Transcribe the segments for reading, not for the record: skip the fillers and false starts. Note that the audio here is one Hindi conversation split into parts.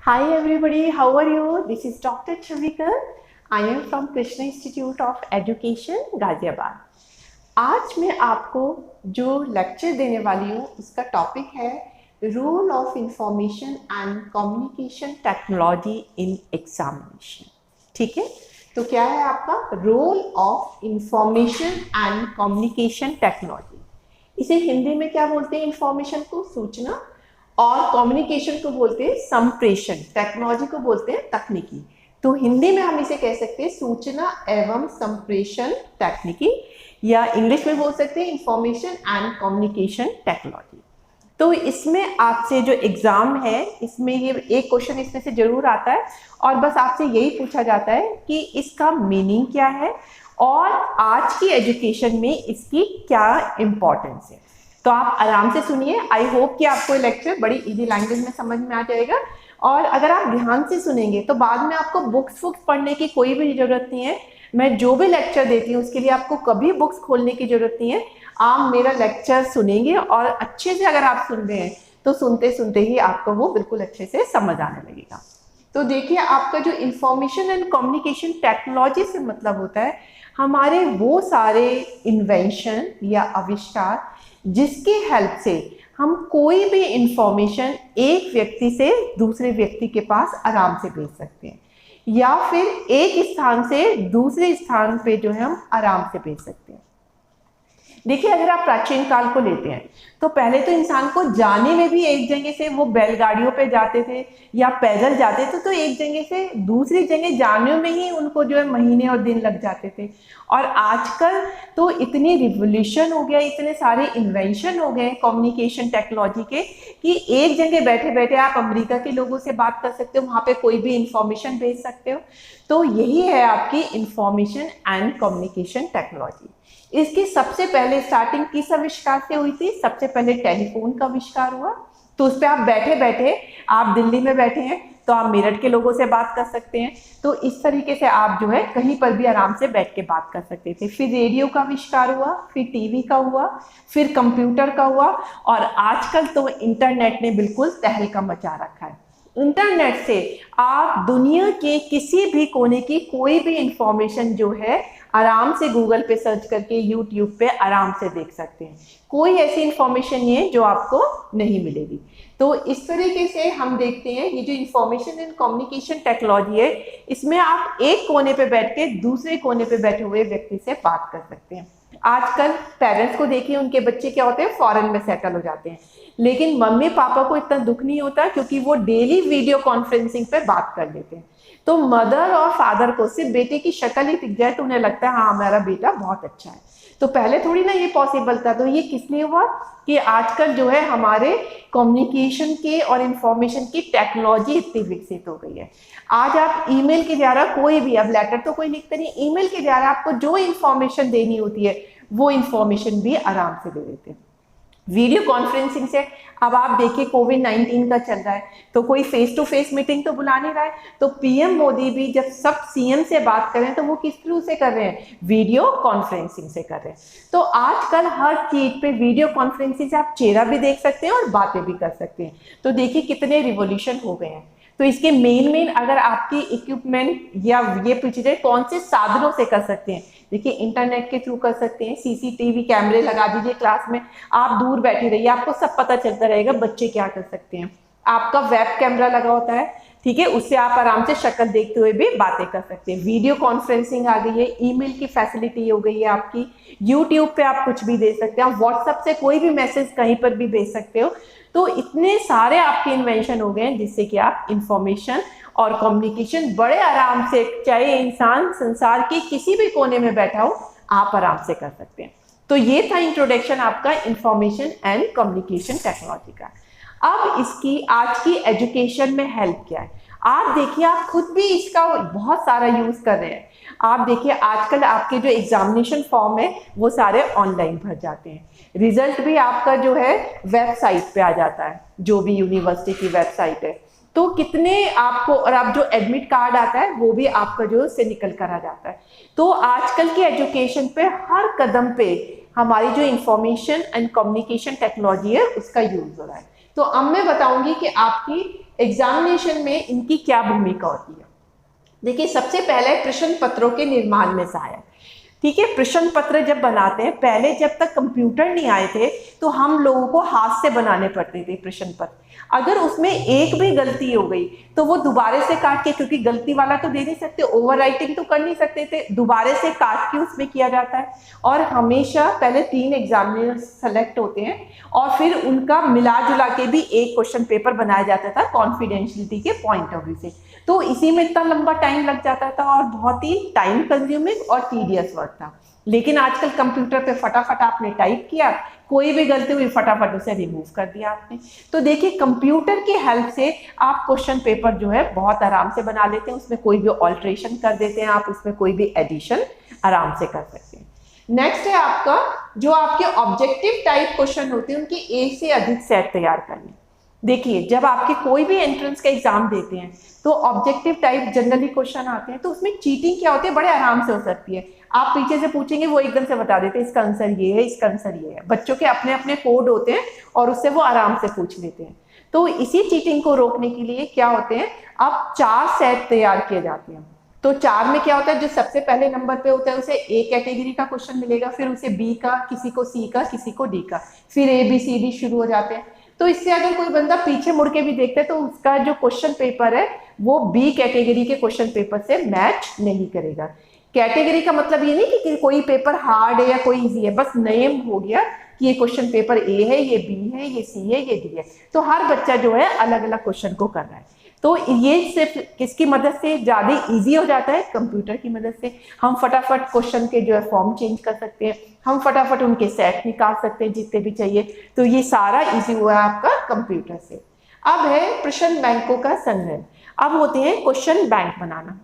Hi everybody, how are you? This is Dr. Chavika. I am from Krishna Institute of Education, Ghaziabad. आज मैं आपको जो लेक्चर देने वाली हूँ उसका टॉपिक है role of information and communication technology in examination. ठीक है, तो क्या है आपका role of information and communication technology. इसे हिंदी में क्या बोलते हैं? इंफॉर्मेशन को सूचना, और कम्युनिकेशन को बोलते हैं संप्रेषण, टेक्नोलॉजी को बोलते हैं तकनीकी। तो हिंदी में हम इसे कह सकते हैं सूचना एवं संप्रेषण तकनीकी, या इंग्लिश में बोल सकते हैं इंफॉर्मेशन एंड कम्युनिकेशन टेक्नोलॉजी। तो इसमें आपसे जो एग्जाम है इसमें ये एक क्वेश्चन इसमें से जरूर आता है, और बस आपसे यही पूछा जाता है कि इसका मीनिंग क्या है और आज की एजुकेशन में इसकी क्या इम्पोर्टेंस है। तो आप आराम से सुनिए। आई होप कि आपको ये लेक्चर बड़ी इजी लैंग्वेज में समझ में आ जाएगा, और अगर आप ध्यान से सुनेंगे तो बाद में आपको बुक्स पढ़ने की कोई भी जरूरत नहीं है। मैं जो भी लेक्चर देती हूँ उसके लिए आपको कभी बुक्स खोलने की जरूरत नहीं है। आप मेरा लेक्चर सुनेंगे और अच्छे से अगर आप सुन रहे हैं तो सुनते सुनते ही आपको वो बिल्कुल अच्छे से समझ आने लगेगा। तो देखिए, आपका जो इंफॉर्मेशन एंड कम्युनिकेशन टेक्नोलॉजी से मतलब होता है हमारे वो सारे इन्वेंशन या आविष्कार जिसकी हेल्प से हम कोई भी इंफॉर्मेशन एक व्यक्ति से दूसरे व्यक्ति के पास आराम से भेज सकते हैं, या फिर एक स्थान से दूसरे स्थान पे जो है हम आराम से भेज सकते हैं। देखिए, अगर आप प्राचीन काल को लेते हैं तो पहले तो इंसान को जाने में भी एक जगह से वो बैलगाड़ियों पे जाते थे या पैदल जाते थे, तो एक जगह से दूसरी जगह जाने में ही उनको जो है महीने और दिन लग जाते थे। और आजकल तो इतनी रिवोल्यूशन हो गया, इतने सारे इन्वेंशन हो गए कम्युनिकेशन टेक्नोलॉजी के, कि एक जगह बैठे बैठे आप अमेरिका के लोगों से बात कर सकते हो, वहाँ पे कोई भी इंफॉर्मेशन भेज सकते हो। तो यही है आपकी इंफॉर्मेशन एंड कम्युनिकेशन टेक्नोलॉजी। इसकी सबसे पहले स्टार्टिंग किस आविष्कार से हुई थी? सबसे पहले टेलीफोन का आविष्कार हुआ। तो उस पर आप बैठे बैठे, आप दिल्ली में बैठे हैं तो आप मेरठ के लोगों से बात कर सकते हैं। तो इस तरीके से आप जो है कहीं पर भी आराम से बैठ के बात कर सकते थे। फिर रेडियो का आविष्कार हुआ, फिर टीवी का हुआ, फिर कंप्यूटर का हुआ, और आजकल तो इंटरनेट ने बिल्कुल तहलका मचा रखा है। इंटरनेट से आप दुनिया के किसी भी कोने की कोई भी इंफॉर्मेशन जो है आराम से गूगल पे सर्च करके, यूट्यूब पे आराम से देख सकते हैं। कोई ऐसी इंफॉर्मेशन नहीं है जो आपको नहीं मिलेगी। तो इस तरीके से हम देखते हैं ये जो इंफॉर्मेशन एंड कम्युनिकेशन टेक्नोलॉजी है, इसमें आप एक कोने पे बैठ के दूसरे कोने पे बैठे हुए व्यक्ति से बात कर सकते हैं। आजकल पेरेंट्स को देखिए, उनके बच्चे क्या होते हैं, फॉरेन में सेटल हो जाते हैं, लेकिन मम्मी पापा को इतना दुख नहीं होता क्योंकि वो डेली वीडियो कॉन्फ्रेंसिंग पे बात कर लेते हैं। तो मदर और फादर को सिर्फ बेटे की शक्ल ही दिख जाए तो उन्हें लगता है हाँ मेरा बेटा बहुत अच्छा है। तो पहले थोड़ी ना ये पॉसिबल था। तो ये किस लिए हुआ कि आजकल जो है हमारे कम्युनिकेशन के और इंफॉर्मेशन की टेक्नोलॉजी इतनी विकसित हो गई है। आज आप ईमेल के द्वारा कोई भी, अब लेटर तो कोई लिखते नहीं, ईमेल के द्वारा आपको जो इंफॉर्मेशन देनी होती है वो इंफॉर्मेशन भी आराम से दे देते हैं। वीडियो कॉन्फ्रेंसिंग से अब आप देखिए कोविड-19 का चल रहा है तो कोई फेस टू फेस मीटिंग तो बुला नहीं रहा है, तो पीएम मोदी भी जब सब सीएम से बात कर रहे हैं तो वो किस थ्रू से कर रहे हैं? वीडियो कॉन्फ्रेंसिंग से कर रहे हैं। तो आजकल हर चीज पे वीडियो कॉन्फ्रेंसिंग से आप चेहरा भी देख सकते हैं और बातें भी कर सकते हैं। तो देखिए कितने रिवोल्यूशन हो गए हैं। तो इसके मेन अगर आपकी इक्विपमेंट या ये पूछे जाए कौन से साधनों से कर सकते हैं, देखिए इंटरनेट के थ्रू कर सकते हैं। सीसीटीवी कैमरे लगा दीजिए क्लास में, आप दूर बैठे रहिए, आपको सब पता चलता रहेगा बच्चे क्या कर सकते हैं। आपका वेब कैमरा लगा होता है, ठीक है, उससे आप आराम से शक्ल देखते हुए भी बातें कर सकते हैं। वीडियो कॉन्फ्रेंसिंग आ गई है, ईमेल की फैसिलिटी हो गई है आपकी, यूट्यूब पे आप कुछ भी दे सकते हैं, आप व्हाट्सएप से कोई भी मैसेज कहीं पर भी भेज सकते हो। तो इतने सारे आपके इन्वेंशन हो गए हैं जिससे कि आप इंफॉर्मेशन और कम्युनिकेशन बड़े आराम से, चाहे इंसान संसार के किसी भी कोने में बैठा हो, आप आराम से कर सकते हैं। तो ये था इंट्रोडक्शन आपका इंफॉर्मेशन एंड कम्युनिकेशन टेक्नोलॉजी का। अब इसकी आज की एजुकेशन में हेल्प क्या है, आप देखिए, आप खुद भी इसका बहुत सारा यूज कर रहे हैं। आप देखिए आजकल आपके जो एग्जामिनेशन फॉर्म है वो सारे ऑनलाइन भर जाते हैं, रिजल्ट भी आपका जो है वेबसाइट पे आ जाता है, जो भी यूनिवर्सिटी की वेबसाइट है। तो कितने आपको, और आप जो एडमिट कार्ड आता है वो भी आपका जो से निकल कर आ जाता है। तो आजकल की एजुकेशन पे हर कदम पे हमारी जो इंफॉर्मेशन एंड कम्युनिकेशन टेक्नोलॉजी है उसका यूज हो रहा है। तो तो अब मैं बताऊंगी कि आपकी एग्जामिनेशन में इनकी क्या भूमिका होती है। देखिए, सबसे पहले प्रश्न पत्रों के निर्माण में सहायक। ठीक है, प्रश्न पत्र जब बनाते हैं, पहले जब तक कंप्यूटर नहीं आए थे तो हम लोगों को हाथ से बनाने पड़ते थे प्रश्न पत्र। अगर उसमें एक भी गलती हो गई तो वो दोबारे से काट के, क्योंकि गलती वाला तो दे नहीं सकते, ओवर राइटिंग तो कर नहीं सकते थे, दोबारे से काट के उसमें किया जाता है। और हमेशा पहले 3 एग्जामिनर सेलेक्ट होते हैं और फिर उनका मिला जुला के भी एक क्वेश्चन पेपर बनाया जाता था कॉन्फिडेंशियलिटी के पॉइंट ऑफ व्यू से। तो इसी में इतना लंबा टाइम लग जाता था और बहुत ही टाइम कंज्यूमिंग और टीडियस वर्क था। लेकिन आजकल कंप्यूटर पे फटाफट आपने टाइप किया, कोई भी गलती हुई फटाफट उसे रिमूव कर दिया आपने। तो देखिए, कंप्यूटर की हेल्प से आप क्वेश्चन पेपर जो है बहुत आराम से बना लेते हैं, उसमें कोई भी ऑल्ट्रेशन कर देते हैं आप, उसमें कोई भी एडिशन आराम से कर सकते हैं। नेक्स्ट है आपका, जो आपके ऑब्जेक्टिव टाइप क्वेश्चन होते हैं उनकी एक से अधिक सेट तैयार करनी। देखिए, जब आपके कोई भी एंट्रेंस का एग्जाम देते हैं तो ऑब्जेक्टिव टाइप जनरली क्वेश्चन आते हैं, तो उसमें चीटिंग क्या होती है, बड़े आराम से हो सकती है। आप पीछे से पूछेंगे, वो एकदम से बता देते हैं इसका आंसर ये है, इसका आंसर ये है। बच्चों के अपने अपने कोड होते हैं और उससे वो आराम से पूछ लेते हैं। तो इसी चीटिंग को रोकने के लिए क्या होते हैं, अब 4 सेट तैयार किए जाते हैं। तो 4 में क्या होता है, जो सबसे पहले नंबर पे होता है उसे ए कैटेगरी का क्वेश्चन मिलेगा, फिर उसे बी का, किसी को सी का, किसी को डी का, फिर ABCD शुरू हो जाते हैं। तो इससे अगर कोई बंदा पीछे मुड़ के भी देखता है तो उसका जो क्वेश्चन पेपर है वो बी कैटेगरी के क्वेश्चन पेपर से मैच नहीं करेगा। कैटेगरी का मतलब ये नहीं कि कोई पेपर हार्ड है या कोई इजी है, बस नेम हो गया कि ये क्वेश्चन पेपर ए है, ये बी है, ये सी है, ये डी है। तो हर बच्चा जो है अलग अलग क्वेश्चन को कर रहा है। तो ये सिर्फ किसकी मदद से ज़्यादा इजी हो जाता है, कंप्यूटर की मदद से। हम फटाफट क्वेश्चन के जो है फॉर्म चेंज कर सकते हैं, हम फटाफट उनके सेट निकाल सकते हैं जितने भी चाहिए। तो ये सारा इजी हुआ है आपका कंप्यूटर से। अब है प्रश्न बैंकों का संग्रह। अब होते हैं क्वेश्चन बैंक बनाना।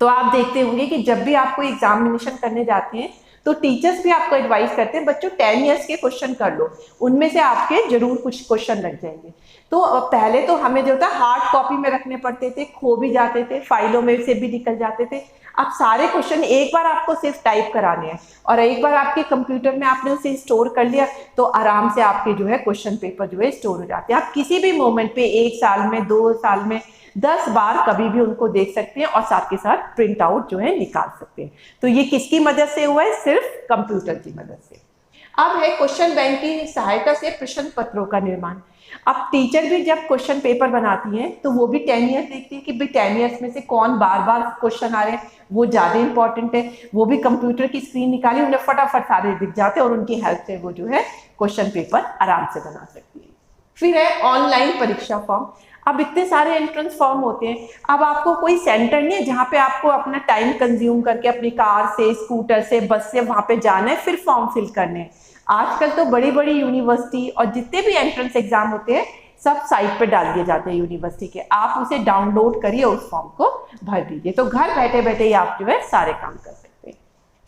तो आप देखते होंगे कि जब भी आपको एग्जामिनेशन करने जाते हैं तो टीचर्स भी आपको एडवाइस करते हैं, बच्चों 10 ईयर्स के क्वेश्चन कर लो, उनमें से आपके जरूर कुछ क्वेश्चन लग जाएंगे। तो पहले तो हमें जो था हार्ड कॉपी में रखने पड़ते थे, खो भी जाते थे, फाइलों में से भी निकल जाते थे। अब सारे क्वेश्चन एक बार आपको सिर्फ टाइप कराने हैं और एक बार आपके कंप्यूटर में आपने उसे स्टोर कर लिया तो आराम से आपके जो है क्वेश्चन पेपर जो है स्टोर हो जाते हैं। आप किसी भी मोमेंट पे 1 साल में, 2 साल में, 10 बार कभी भी उनको देख सकते हैं और साथ के साथ प्रिंट आउट जो है निकाल सकते हैं। तो ये किसकी मदद से हुआ है, सिर्फ कंप्यूटर की मदद से। अब है क्वेश्चन बैंक की सहायता से प्रश्न पत्रों का निर्माण। अब टीचर भी जब क्वेश्चन पेपर बनाती है तो वो भी 10 ईयर्स देखती है कि भाई 10 ईयर्स में से कौन बार बार क्वेश्चन आ रहे हैं, वो ज्यादा इंपॉर्टेंट है। वो भी कंप्यूटर की स्क्रीन निकाली, उन्हें फटाफट सारे दिख जाते हैं और उनकी हेल्प से वो जो है क्वेश्चन पेपर आराम से बना सकती है। फिर है ऑनलाइन परीक्षा फॉर्म। अब इतने सारे एंट्रेंस फॉर्म होते हैं, अब आपको कोई सेंटर नहीं है जहाँ पे आपको अपना टाइम कंज्यूम करके अपनी कार से, स्कूटर से, बस से वहाँ पे जाना है फिर फॉर्म फिल करने हैं। आजकल तो बड़ी बड़ी यूनिवर्सिटी और जितने भी एंट्रेंस एग्जाम होते हैं सब साइट पे डाल दिए जाते हैं यूनिवर्सिटी के, आप उसे डाउनलोड करिए, उस फॉर्म को भर दीजिए, तो घर बैठे बैठे ही आप जो है सारे काम कर सकते हैं।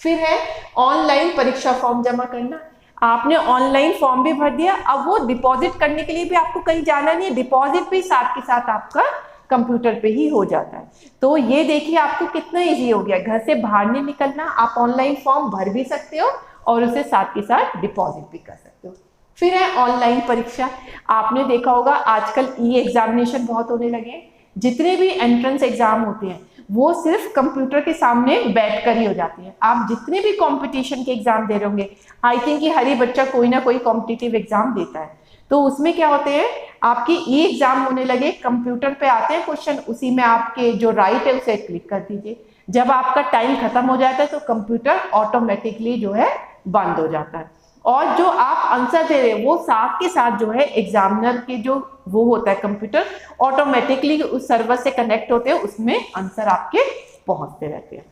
फिर है ऑनलाइन परीक्षा फॉर्म जमा करना। आपने ऑनलाइन फॉर्म भी भर दिया, अब वो डिपॉजिट करने के लिए भी आपको कहीं जाना नहीं है, डिपॉजिट भी साथ के साथ आपका कंप्यूटर पे ही हो जाता है। तो ये देखिए आपको कितना इजी हो गया, घर से बाहर नहीं निकलना, आप ऑनलाइन फॉर्म भर भी सकते हो और उसे साथ के साथ डिपॉजिट भी कर सकते हो। फिर है ऑनलाइन परीक्षा। आपने देखा होगा आजकल एग्जामिनेशन बहुत होने लगे, जितने भी एंट्रेंस एग्जाम होते हैं वो सिर्फ कंप्यूटर के सामने बैठकर ही हो जाती है। आप जितने भी कंपटीशन के एग्जाम दे रहे होंगे, आई थिंक कि हर ही बच्चा कोई ना कोई कॉम्पिटिटिव एग्जाम देता है, तो उसमें क्या होते हैं आपके एग्जाम होने लगे, कंप्यूटर पे आते हैं क्वेश्चन, उसी में आपके जो राइट है उसे क्लिक कर दीजिए। जब आपका टाइम खत्म हो जाता है तो कंप्यूटर ऑटोमेटिकली जो है बंद हो जाता है और जो आप आंसर दे रहे हैं वो साथ के साथ जो है एग्जामिनर के जो वो होता है कंप्यूटर ऑटोमेटिकली उस सर्वर से कनेक्ट होते हैं, उसमें आंसर आपके पहुंचते रहते हैं।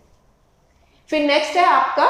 फिर नेक्स्ट है आपका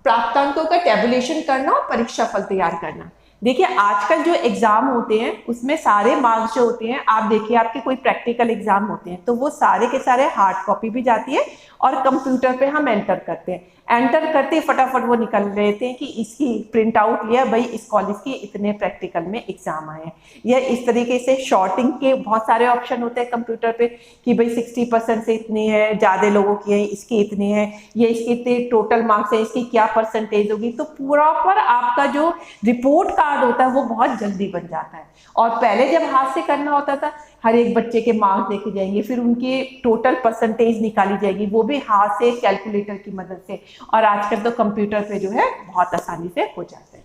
प्राप्तांकों का टेबुलेशन करना और परीक्षा फल तैयार करना। देखिए आजकल जो एग्जाम होते हैं उसमें सारे मार्क्स जो होते हैं, आप देखिए आपके कोई प्रैक्टिकल एग्जाम होते हैं तो वो सारे के सारे हार्ड कॉपी भी जाती है और कंप्यूटर पे हम एंटर करते हैं। एंटर करते ही फटाफट वो निकल रहे थे कि इसकी प्रिंट आउट लिया भाई, इस कॉलेज के इतने प्रैक्टिकल में एग्जाम आए हैं। या इस तरीके से शॉर्टिंग के बहुत सारे ऑप्शन होते हैं कंप्यूटर पे कि भाई 60% से इतनी है, ज़्यादा लोगों की है, इसकी इतनी है, ये इसके इतने टोटल मार्क्स है, इसकी क्या परसेंटेज होगी। तो पूरा पर आपका जो रिपोर्ट कार्ड होता है वो बहुत जल्दी बन जाता है। और पहले जब हाथ से करना होता था, हर एक बच्चे के मार्क्स देखे जाएंगे, फिर उनकी टोटल परसेंटेज निकाली जाएगी, वो भी हाथ से कैलकुलेटर की मदद से। और आजकल तो कंप्यूटर पे जो है बहुत आसानी से हो जाते हैं।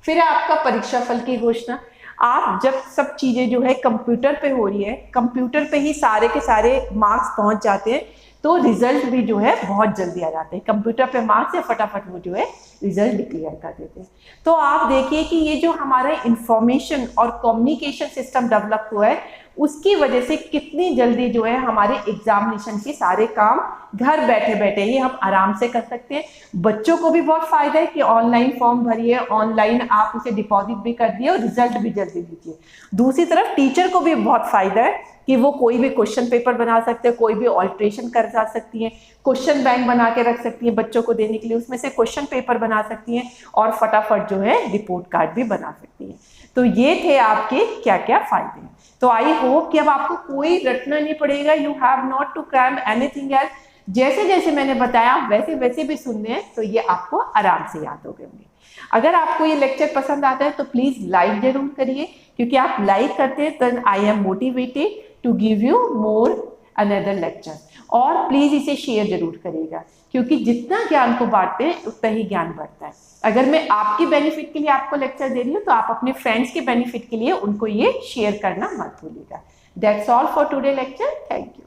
फिर आपका परीक्षा फल की घोषणा। आप जब सब चीज़ें जो है कंप्यूटर पे हो रही है, कंप्यूटर पे ही सारे के सारे मार्क्स पहुंच जाते हैं, तो रिजल्ट भी जो है बहुत जल्दी आ जाते हैं। कंप्यूटर पे मार्क्स से फटाफट वो जो है रिजल्ट डिक्लेयर कर देते हैं। तो आप देखिए कि ये जो हमारा इंफॉर्मेशन और कम्युनिकेशन सिस्टम डेवलप हुआ है, उसकी वजह से कितनी जल्दी जो है हमारे एग्जामिनेशन के सारे काम घर बैठे बैठे ही हम आराम से कर सकते हैं। बच्चों को भी बहुत फायदा है कि ऑनलाइन फॉर्म भरिए, ऑनलाइन आप उसे डिपॉजिट भी कर दिए और रिजल्ट भी जल्दी दीजिए। दूसरी तरफ टीचर को भी बहुत फायदा है कि वो कोई भी क्वेश्चन पेपर बना सकते हैं, कोई भी ऑल्ट्रेशन कर जा सकती हैं, क्वेश्चन बैंक बना के रख सकती हैं बच्चों को देने के लिए, उसमें से क्वेश्चन पेपर बना सकती हैं और फटाफट जो है रिपोर्ट कार्ड भी बना सकती हैं। तो ये थे आपके क्या क्या फायदे। तो आई होप कि अब आपको कोई रटना नहीं पड़ेगा, you have not to cram anything else. जैसे जैसे मैंने बताया वैसे वैसे भी सुनने हैं, तो ये आपको आराम से याद हो गए होंगे। अगर आपको ये लेक्चर पसंद आता है तो प्लीज लाइक जरूर करिए, क्योंकि आप लाइक करते हैं तो I am motivated to give you more another lecture. और प्लीज इसे शेयर जरूर करिएगा, क्योंकि जितना ज्ञान को बांटते हैं उतना ही ज्ञान बढ़ता है। अगर मैं आपकी बेनिफिट के लिए आपको लेक्चर दे रही हूँ, तो आप अपने फ्रेंड्स के बेनिफिट के लिए उनको ये शेयर करना मत भूलिएगा। That's all for today lecture. Thank you.